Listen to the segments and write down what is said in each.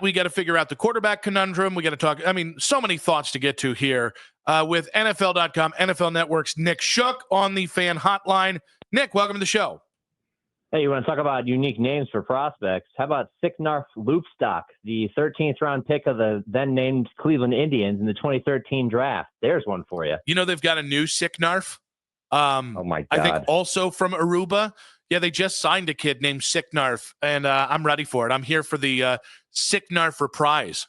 We got to figure out the quarterback conundrum. We got to talk. I mean, so many thoughts to get to here with NFL.com, NFL Network's Nick Shook on the fan hotline. Nick, welcome to the show. Hey, you want to talk about unique names for prospects? How about Sicknarf Loopstock, the 13th round pick of the then named Cleveland Indians in the 2013 draft? There's one for you. You know, they've got a new Sicknarf. Oh my God. I think also from Aruba. Yeah, they just signed a kid named Sicknarf, and I'm ready for it. I'm here for the Sicknarf reprise.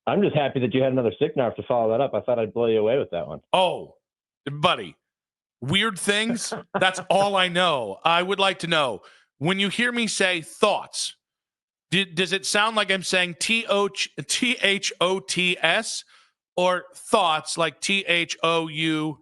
I'm just happy that you had another Sicknarf to follow that up. I thought I'd blow you away with that one. Oh, buddy. Weird things, that's all I know. I would like to know, when you hear me say thoughts, does it sound like I'm saying THOTS or thoughts like THOUGHTS?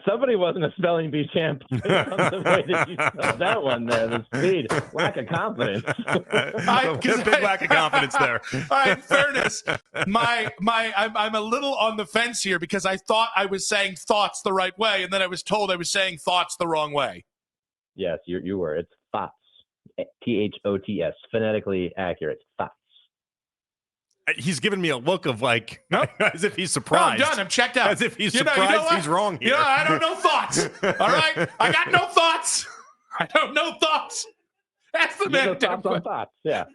Somebody wasn't a spelling bee champ. The way that you spelled that one there, the speed, lack of confidence. Big lack of confidence there. All right, fairness. I'm a little on the fence here because I thought I was saying thoughts the right way, and then I was told I was saying thoughts the wrong way. Yes, you were. It's thoughts. THOTS. Phonetically accurate. Thoughts. He's giving me a look of like, nope. As if he's surprised. No, I'm done. I'm checked out. As if he's surprised he's wrong here. I don't know thoughts. All right? I got no thoughts. I don't know thoughts. That's the man. Thoughts on thoughts. Yeah.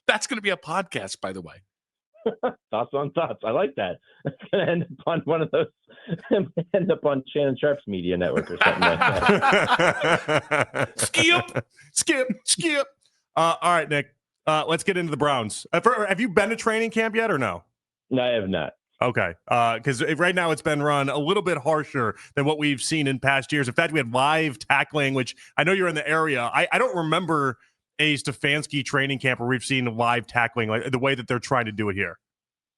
That's going to be a podcast, by the way. Thoughts on thoughts. I like that. It's going to end up on one of those, end up on Shannon Sharp's media network or something like that. Skip. All right, Nick. Let's get into the Browns. Have you been to training camp yet or no? No, I have not. Okay. Because right now it's been run a little bit harsher than what we've seen in past years. In fact, we had live tackling, which I know you're in the area. I don't remember a Stefanski training camp where we've seen live tackling like the way that they're trying to do it here.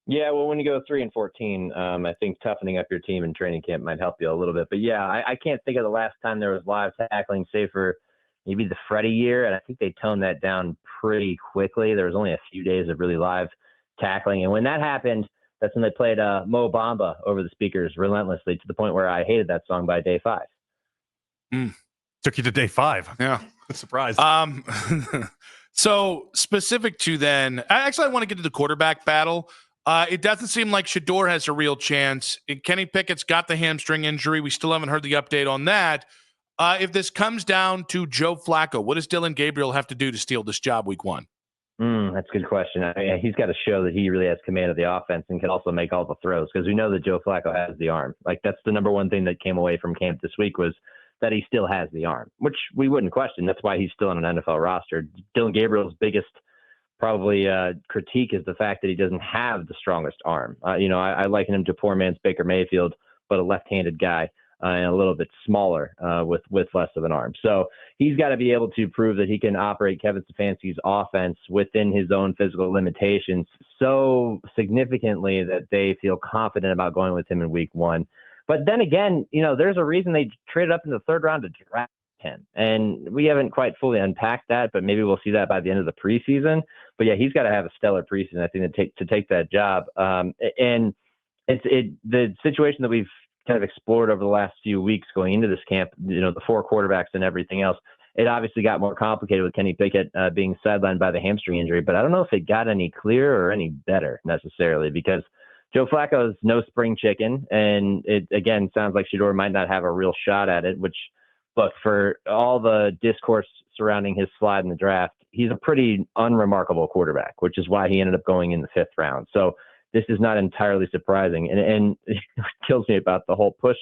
Yeah, well, when you go 3-14, I think toughening up your team in training camp might help you a little bit. But yeah, I can't think of the last time there was live tackling, save for maybe the Freddie year, and I think they toned that down pretty quickly. There was only a few days of really live tackling, and when that happened, that's when they played Mo Bamba over the speakers relentlessly to the point where I hated that song by day 5. Took you to day 5. Yeah. Surprised. So specific to then, I want to get to the quarterback battle. It doesn't seem like Shedeur has a real chance. Kenny Pickett's got the hamstring injury. We still haven't heard the update on that. If this comes down to Joe Flacco, what does Dillon Gabriel have to do to steal this job week 1? That's a good question. He's got to show that he really has command of the offense and can also make all the throws, because we know that Joe Flacco has the arm. Like, that's the number one thing that came away from camp this week was that he still has the arm, which we wouldn't question. That's why he's still on an NFL roster. Dillon Gabriel's biggest probably critique is the fact that he doesn't have the strongest arm. I liken him to poor man's Baker Mayfield, but a left-handed guy. And a little bit smaller with less of an arm. So he's got to be able to prove that he can operate Kevin Stefanski's offense within his own physical limitations so significantly that they feel confident about going with him in week 1. But then again, there's a reason they traded up in the 3rd round to draft him. And we haven't quite fully unpacked that, but maybe we'll see that by the end of the preseason. But yeah, he's got to have a stellar preseason, I think, to take that job. And the situation that we've kind of explored over the last few weeks going into this camp, the 4 quarterbacks and everything else, it obviously got more complicated with Kenny Pickett being sidelined by the hamstring injury, but I don't know if it got any clearer or any better necessarily, because Joe Flacco is no spring chicken, and it again sounds like Shedeur might not have a real shot at it, which, look, for all the discourse surrounding his slide in the draft, he's a pretty unremarkable quarterback, which is why he ended up going in the 5th round. So this is not entirely surprising. And it kills me about the whole push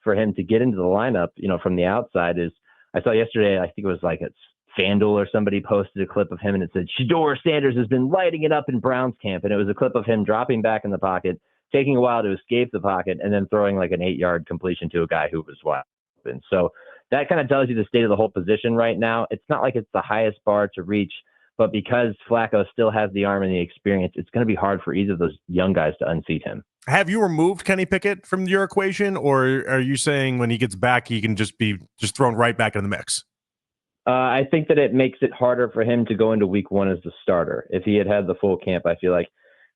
for him to get into the lineup, from the outside is, I saw yesterday, I think it was like it's FanDuel or somebody posted a clip of him and it said, Shedeur Sanders has been lighting it up in Browns camp. And it was a clip of him dropping back in the pocket, taking a while to escape the pocket, and then throwing like an 8-yard completion to a guy who was wide open. So that kind of tells you the state of the whole position right now. It's not like it's the highest bar to reach, but because Flacco still has the arm and the experience, it's going to be hard for either of those young guys to unseat him. Have you removed Kenny Pickett from your equation, or are you saying when he gets back, he can just be thrown right back in the mix? I think that it makes it harder for him to go into week 1 as the starter. If he had the full camp, I feel like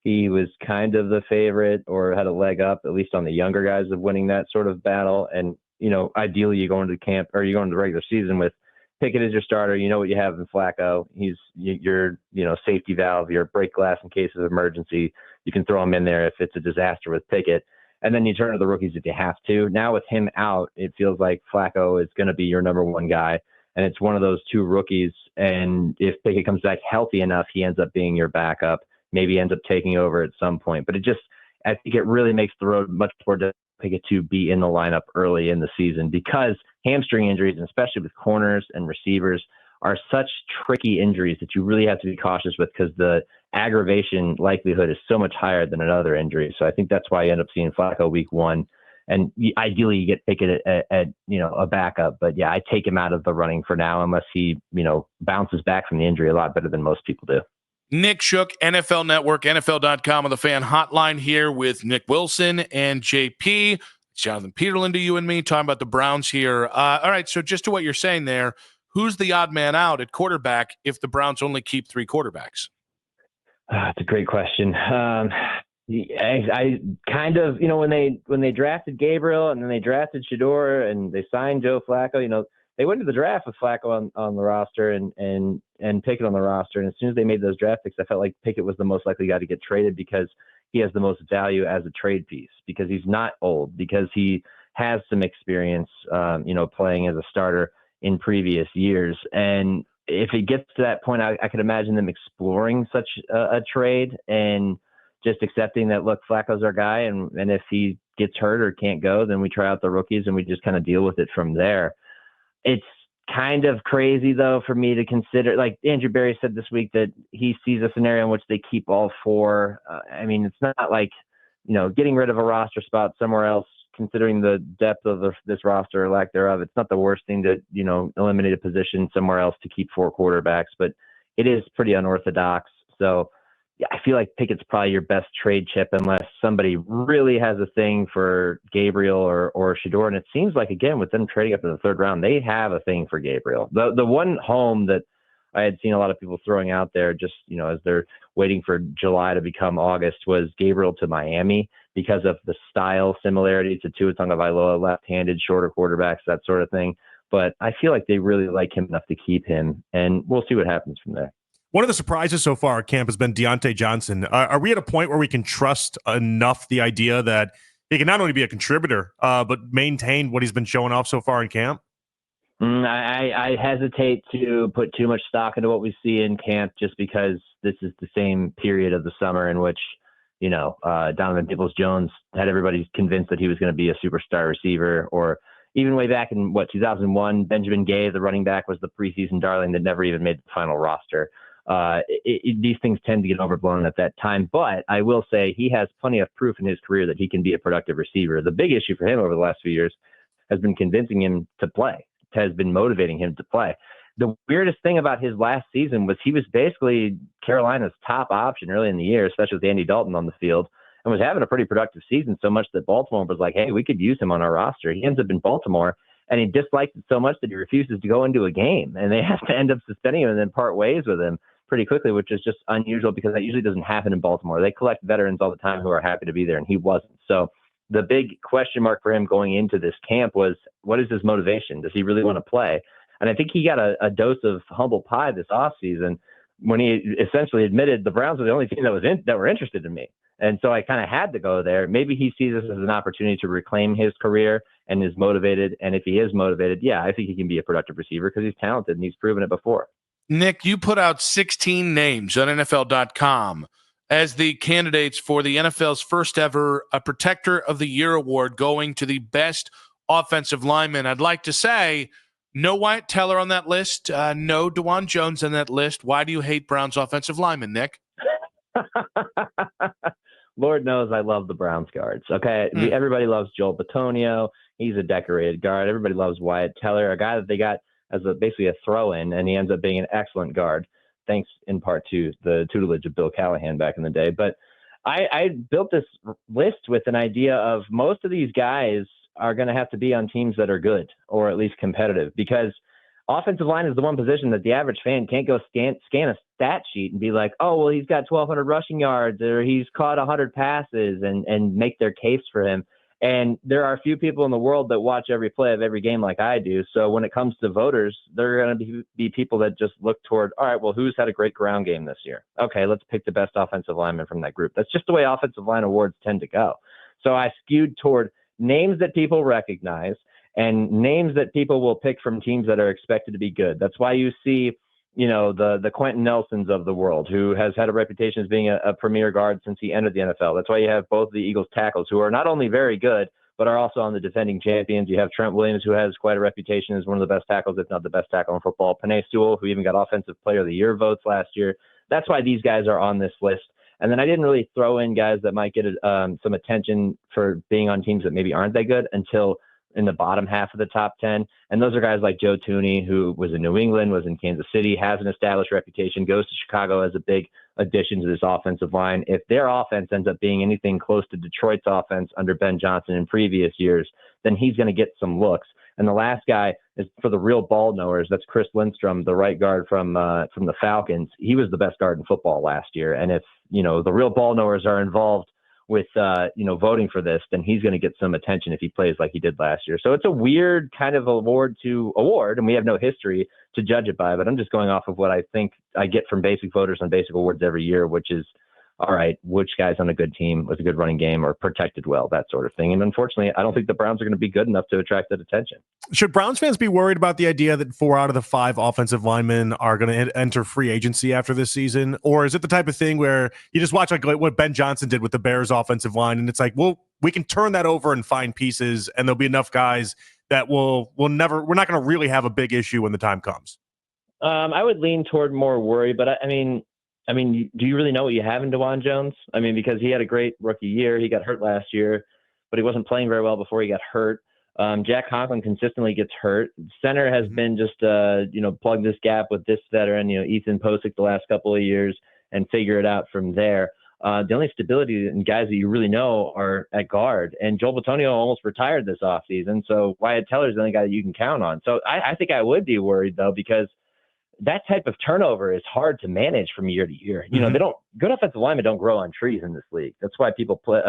he was kind of the favorite or had a leg up, at least on the younger guys, of winning that sort of battle. And, ideally you go into camp or you go into the regular season with Pickett is your starter. You know what you have in Flacco. He's your safety valve, your break glass in case of emergency. You can throw him in there if it's a disaster with Pickett. And then you turn to the rookies if you have to. Now with him out, it feels like Flacco is going to be your number one guy. And it's one of those two rookies. And if Pickett comes back healthy enough, he ends up being your backup. Maybe ends up taking over at some point. But I think it really makes the road much more to Pickett to be in the lineup early in the season, because hamstring injuries, and especially with corners and receivers, are such tricky injuries that you really have to be cautious with, because the aggravation likelihood is so much higher than another injury. So I think that's why you end up seeing Flacco week one. And ideally you get Pickett at a backup. But yeah, I take him out of the running for now, unless he, bounces back from the injury a lot better than most people do. Nick Shook, NFL Network, NFL.com on the Fan Hotline here with Nick Wilson and JP. Jonathan Peterlin to you and me, talking about the Browns here. All right, so just to what you're saying there, who's the odd man out at quarterback if the Browns only keep three quarterbacks? It's a great question. I kind of, when they drafted Gabriel and then they drafted Shedeur and they signed Joe Flacco, they went to the draft with Flacco on the roster and Pickett on the roster. And as soon as they made those draft picks, I felt like Pickett was the most likely guy to get traded, because he has the most value as a trade piece, because he's not old, because he has some experience, playing as a starter in previous years. And if it gets to that point, I could imagine them exploring such a trade and just accepting that, look, Flacco's our guy. And if he gets hurt or can't go, then we try out the rookies and we just kind of deal with it from there. It's kind of crazy, though, for me to consider. Like Andrew Berry said this week that he sees a scenario in which they keep all four. It's not like, getting rid of a roster spot somewhere else, considering the depth of this roster or lack thereof. It's not the worst thing to, eliminate a position somewhere else to keep four quarterbacks, but it is pretty unorthodox. So yeah, I feel like Pickett's probably your best trade chip, unless somebody really has a thing for Gabriel or Shedeur. And it seems like, again, with them trading up in the third round, they have a thing for Gabriel. The one home that I had seen a lot of people throwing out there, just, as they're waiting for July to become August, was Gabriel to Miami, because of the style similarity to Tua Tagovailoa, left-handed, shorter quarterbacks, that sort of thing. But I feel like they really like him enough to keep him, and we'll see what happens from there. One of the surprises so far at camp has been Deontay Johnson. Are we at a point where we can trust enough the idea that he can not only be a contributor, but maintain what he's been showing off so far in camp? I hesitate to put too much stock into what we see in camp, just because this is the same period of the summer in which, Donovan Peoples-Jones had everybody convinced that he was going to be a superstar receiver. Or even way back in 2001, Benjamin Gay, the running back, was the preseason darling that never even made the final roster. These things tend to get overblown at that time, but I will say he has plenty of proof in his career that he can be a productive receiver. The big issue for him over the last few years has been convincing him to play, has been motivating him to play. The weirdest thing about his last season was he was basically Carolina's top option early in the year, especially with Andy Dalton on the field, and was having a pretty productive season, so much that Baltimore was like, hey, we could use him on our roster. He ends up in Baltimore, and he dislikes it so much that he refuses to go into a game, and they have to end up suspending him and then part ways with him pretty quickly, which is just unusual, because that usually doesn't happen in Baltimore. They collect veterans all the time who are happy to be there, and he wasn't. So the big question mark for him going into this camp was, what is his motivation? Does he really want to play? And I think he got a dose of humble pie this offseason when he essentially admitted the Browns were the only team that were interested in me. And so I kind of had to go there. Maybe he sees this as an opportunity to reclaim his career and is motivated. And if he is motivated, yeah, I think he can be a productive receiver, because he's talented and he's proven it before. Nick, you put out 16 names on NFL.com as the candidates for the NFL's first ever Protector of the Year award, going to the best offensive lineman. I'd like to say no Wyatt Teller on that list, no DeJuan Jones on that list. Why do you hate Browns offensive linemen, Nick? Lord knows I love the Browns guards. Okay, everybody loves Joel Bitonio. He's a decorated guard. Everybody loves Wyatt Teller, a guy that they got as basically a throw-in, and he ends up being an excellent guard, thanks in part to the tutelage of Bill Callahan back in the day. But I built this list with an idea of most of these guys are going to have to be on teams that are good, or at least competitive, because offensive line is the one position that the average fan can't go scan a stat sheet and be like, oh, well, he's got 1,200 rushing yards, or he's caught 100 passes, and make their case for him. And there are a few people in the world that watch every play of every game like I do. So when it comes to voters, there are going to be people that just look toward, all right, well, who's had a great ground game this year? Okay, let's pick the best offensive lineman from that group. That's just the way offensive line awards tend to go. So I skewed toward names that people recognize and names that people will pick from teams that are expected to be good. That's why you see, the Quentin Nelsons of the world, who has had a reputation as being a premier guard since he entered the NFL. That's why you have both the Eagles tackles, who are not only very good, but are also on the defending champions. You have Trent Williams, who has quite a reputation as one of the best tackles, if not the best tackle in football. Penei Sewell, who even got Offensive Player of the Year votes last year. That's why these guys are on this list. And then I didn't really throw in guys that might get some attention for being on teams that maybe aren't that good until in the bottom half of the top 10. And those are guys like Joe Thuney, who was in New England, was in Kansas City, has an established reputation, goes to Chicago as a big addition to this offensive line. If their offense ends up being anything close to Detroit's offense under Ben Johnson in previous years, then he's going to get some looks. And the last guy is for the real ball knowers. That's Chris Lindstrom, the right guard from the Falcons. He was the best guard in football last year. And if, the real ball knowers are involved with, voting for this, then he's going to get some attention if he plays like he did last year. So it's a weird kind of award to award, and we have no history to judge it by, but I'm just going off of what I think I get from basic voters on basic awards every year, which is, all right, which guy's on a good team with a good running game or protected well, that sort of thing. And unfortunately, I don't think the Browns are going to be good enough to attract that attention. Should Browns fans be worried about the idea that 4 out of the 5 offensive linemen are going to enter free agency after this season? Or is it the type of thing where you just watch like what Ben Johnson did with the Bears offensive line, and it's like, well, we can turn that over and find pieces, and there'll be enough guys that we're not going to really have a big issue when the time comes? I would lean toward more worry, but I mean, do you really know what you have in DeJuan Jones? I mean, because he had a great rookie year. He got hurt last year, but he wasn't playing very well before he got hurt. Jack Conklin consistently gets hurt. Center has been just, plug this gap with this veteran, Ethan Posick the last couple of years and figure it out from there. The only stability in guys that you really know are at guard. And Joel Bitonio almost retired this offseason, so Wyatt Teller's the only guy that you can count on. So I think I would be worried, though, because that type of turnover is hard to manage from year to year. Good offensive linemen don't grow on trees in this league. That's why people play,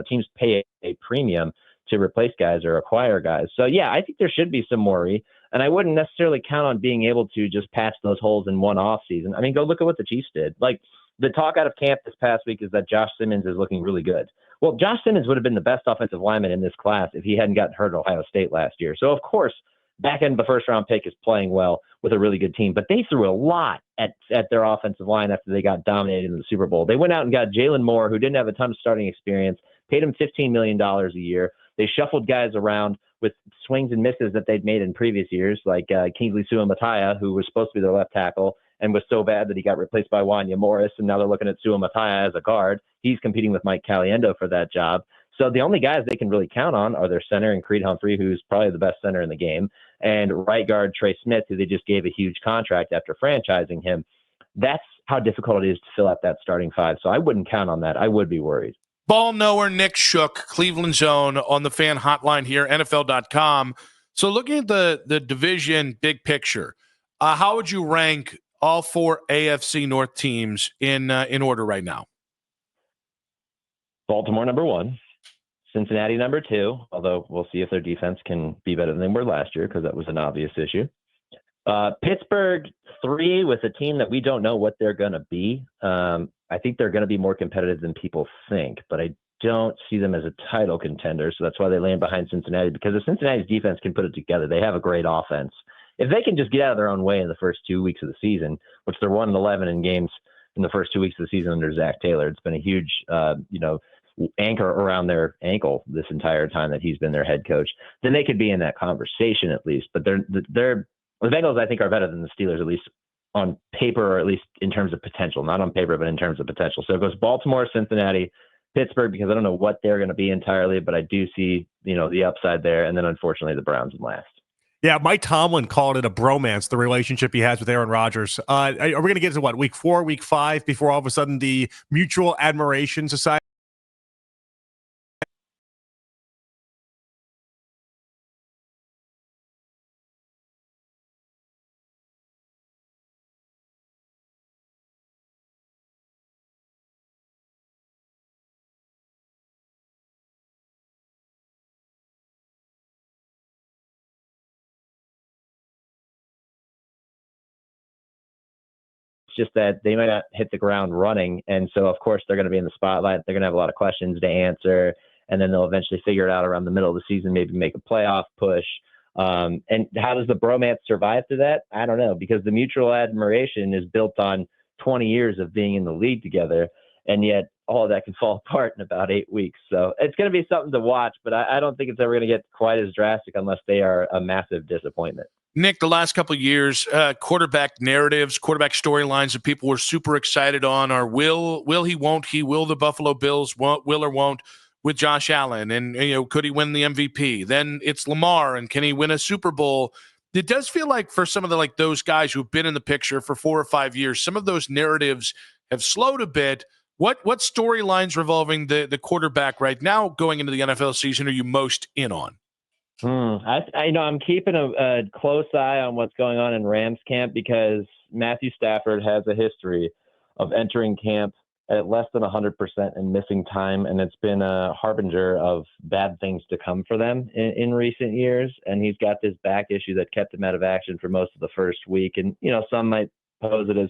teams pay a premium to replace guys or acquire guys. So yeah, I think there should be some worry, and I wouldn't necessarily count on being able to just patch those holes in one off season. I mean, go look at what the Chiefs did. Like, the talk out of camp this past week is that Josh Simmons is looking really good. Well, Josh Simmons would have been the best offensive lineman in this class if he hadn't gotten hurt at Ohio State last year. So of course, back end of the first round pick is playing well with a really good team, but they threw a lot at their offensive line after they got dominated in the Super Bowl. They went out and got Jalen Moore, who didn't have a ton of starting experience, paid him $15 million a year. They shuffled guys around with swings and misses that they'd made in previous years, like Kingsley Suamataia, who was supposed to be their left tackle and was so bad that he got replaced by Wanya Morris, and now they're looking at Suamataia as a guard. He's competing with Mike Caliendo for that job. So the only guys they can really count on are their center and Creed Humphrey, who's probably the best center in the game, and right guard Trey Smith, who they just gave a huge contract after franchising him. That's how difficult it is to fill out that starting 5. So I wouldn't count on that. I would be worried. Ball knower Nick Shook, Cleveland Zone on the fan hotline here, NFL.com. So looking at the division big picture, how would you rank all 4 AFC North teams in order right now? Baltimore number 1. Cincinnati number 2, although we'll see if their defense can be better than they were last year, because that was an obvious issue. Pittsburgh 3, with a team that we don't know what they're going to be. I think they're going to be more competitive than people think, but I don't see them as a title contender. So that's why they land behind Cincinnati, because if Cincinnati's defense can put it together, they have a great offense. If they can just get out of their own way in the first 2 weeks of the season, which they're 1-11 in games in the first 2 weeks of the season under Zach Taylor, it's been a huge, anchor around their ankle this entire time that he's been their head coach, then they could be in that conversation at least. But the Bengals, I think, are better than the Steelers, at least on paper, or at least in terms of potential. Not on paper, but in terms of potential. So it goes Baltimore, Cincinnati, Pittsburgh, because I don't know what they're going to be entirely, but I do see, the upside there. And then unfortunately the Browns in last. Yeah, Mike Tomlin called it a bromance, the relationship he has with Aaron Rodgers. Are we going to get to week 4, week 5, before all of a sudden the mutual admiration society just that they might not hit the ground running. And so, of course, they're going to be in the spotlight. They're going to have a lot of questions to answer. And then they'll eventually figure it out around the middle of the season, maybe make a playoff push. And how does the bromance survive through that? I don't know, because the mutual admiration is built on 20 years of being in the league together. And yet all of that can fall apart in about 8 weeks. So it's going to be something to watch, but I don't think it's ever going to get quite as drastic unless they are a massive disappointment. Nick, the last couple of years, quarterback narratives, quarterback storylines that people were super excited on are will he, won't he, will the Buffalo Bills will or won't with Josh Allen, and could he win the MVP? Then it's Lamar, and can he win a Super Bowl? It does feel like for some of the those guys who've been in the picture for 4 or 5 years, some of those narratives have slowed a bit. What storylines revolving the quarterback right now going into the NFL season are you most in on? I'm keeping a close eye on what's going on in Rams camp because Matthew Stafford has a history of entering camp at less than 100% and missing time, and it's been a harbinger of bad things to come for them in recent years. And he's got this back issue that kept him out of action for most of the first week. And some might pose it as,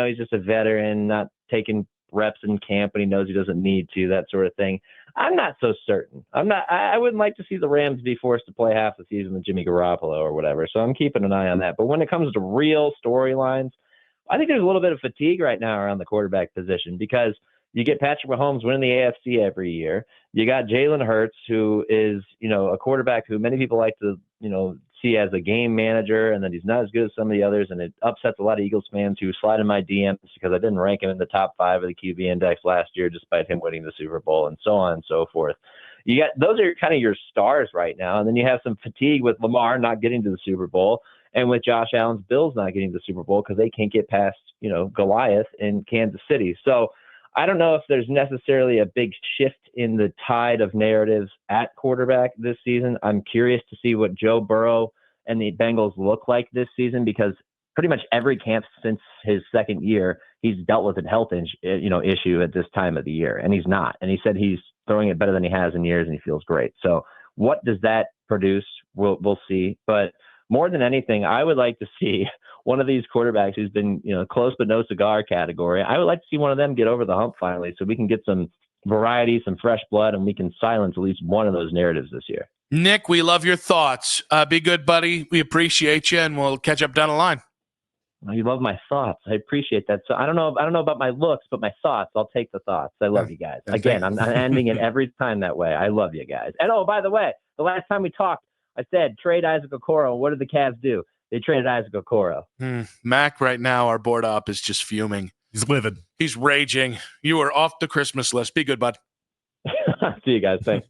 he's just a veteran, not taking reps in camp, and he knows he doesn't need to, that sort of thing. I'm not so certain. I wouldn't like to see the Rams be forced to play half the season with Jimmy Garoppolo or whatever. So I'm keeping an eye on that. But when it comes to real storylines, I think there's a little bit of fatigue right now around the quarterback position because you get Patrick Mahomes winning the AFC every year. You got Jalen Hurts, who is, a quarterback who many people like to, see as a game manager, and then he's not as good as some of the others, and it upsets a lot of Eagles fans who slide in my DMs because I didn't rank him in the top 5 of the QB index last year, despite him winning the Super Bowl and so on and so forth. Those are kind of your stars right now, and then you have some fatigue with Lamar not getting to the Super Bowl, and with Josh Allen's Bills not getting to the Super Bowl because they can't get past, Goliath in Kansas City. So I don't know if there's necessarily a big shift in the tide of narratives at quarterback this season. I'm curious to see what Joe Burrow and the Bengals look like this season because pretty much every camp since his second year, he's dealt with a health issue at this time of the year, and he's not. And he said he's throwing it better than he has in years, and he feels great. So what does that produce? We'll see. But more than anything, I would like to see one of these quarterbacks who's been, close but no cigar category. I would like to see one of them get over the hump finally so we can get some variety, some fresh blood, and we can silence at least one of those narratives this year. Nick, we love your thoughts. Be good, buddy. We appreciate you, and we'll catch up down the line. You love my thoughts. I appreciate that. So I don't know about my looks, but my thoughts, I'll take the thoughts. I love you guys. Again, I'm ending it every time that way. I love you guys. And by the way, the last time we talked, I said, trade Isaac Okoro. What did the Cavs do? They traded Isaac Okoro. Mac right now, our board op is just fuming. He's livid. He's raging. You are off the Christmas list. Be good, bud. See you guys. Thanks.